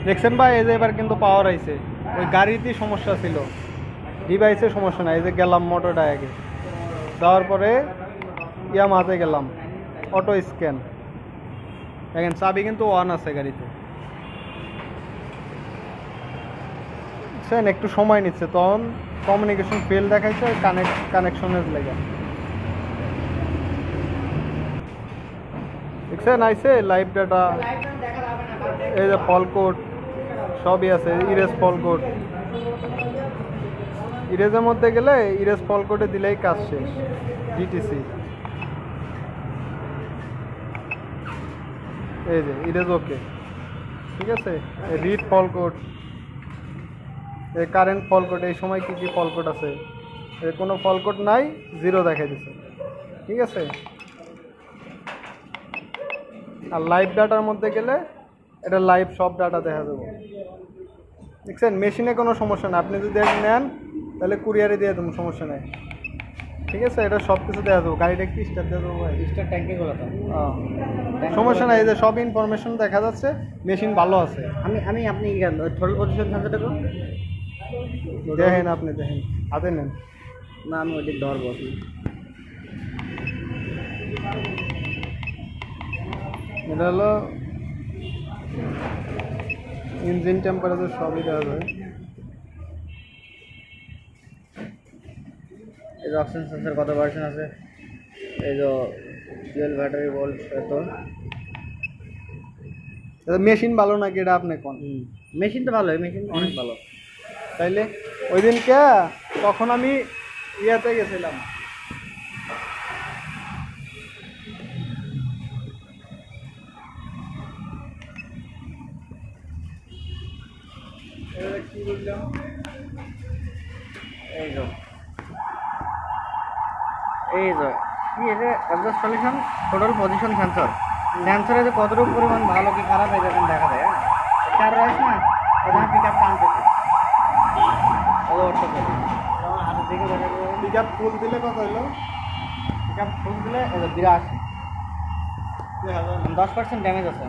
দেখছেন ভাই, এই যে এবার কিন্তু পাওয়ার আইছে। ওই গাড়িতেই সমস্যা ছিল, ডিভাইসে সমস্যা নাই। এই যে গেলাম মোটর ডায়াগে, যাওয়ার পরে মাঝে গেলাম অটো স্ক্যান, দেখেন চাবি কিন্তু ওয়ান আছে গাড়িতে। বুঝছেন, একটু সময় নিচ্ছে, তখন কমিউনিকেশন ফেল দেখাইছে কানেকশনের লেগে। দেখছেন আইছে লাইভ ডাটা, এই যে ফল কোড সবই আছে, ইরেজ ফল কোড। ইরেজের মধ্যে গেলে ইরেজ ফল কোডে দিলেই কাজ শেষ। ডিটিসি এই যে ইরেজ ওকে, ঠিক আছে। রিড ফল কোড, এই কারেন্ট ফল কোড, এই সময় কী কী ফল কোড আছে, এর কোনো ফল কোড নাই, জিরো দেখাই দিছে, ঠিক আছে। আর লাইভ ডাটার মধ্যে গেলে এটা লাইভ সব ডাটা দেখা দেবো। দেখছেন মেশিনে কোনো সমস্যা নেই, আপনি যদি নেন তাহলে কুরিয়ারে দিয়ে দেবো, সমস্যা নেই, ঠিক আছে। এটা সব কিছু দেওয়া দেবো, গাড়িটা একটু স্টার দিয়ে দেবো ভাই, স্টার ট্যাঙ্কি খোলা তো সমস্যা নাই। এই যে সব ইনফরমেশন দেখা যাচ্ছে, মেশিন ভালো আছে। আমি আপনি থ্রোটল পজিশন সেন্সারটা তো দেখেন, আপনি দেখেন, হাতে নেন না, আমি ওইদিক ধরবো। এটা হলো ইঞ্জিন টেম্পারেচার, সবই দেওয়া যায়। এই যে অক্সিজেন সেন্সার কত ভার্সন আছে, এই যে ফুয়েল ব্যাটারি ভোল্ট এত। মেশিন ভালো নাকি এটা আপনি কোন? মেশিন তো ভালো, মেশিন অনেক ভালো। তাইলে ওই দিনকে তখন আমি ইয়াতে গেছিলাম, কি বললাম, এই যে কি এটা adjust solution total position sensor. সেন্সরে যে কতটুকু পরিমাণ ভালো কি খারাপ এই দেখেন দেখা যায়। হ্যাঁ, চার রয়েছে না, ওখানে পিক আপ টানতেছে, হাতের দিকে দেখা যাবে। পিক আপ ফুল দিলে কত হইলো? পিক আপ ফুল দিলে 82, 10% ড্যামেজ আছে।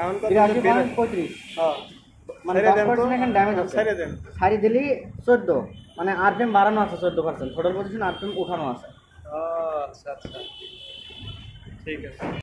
এখন তো 82.35, হ্যাঁ, মানে 10% এখানে ড্যামেজ আছে। ছেড়ে দেন। সারি দিলেই 14, মানে আরপিএম বাড়ানো আছে 14%, টোটাল পজিশন আরপিএম উঠানো আছে। আচ্ছা আচ্ছা, ঠিক আছে।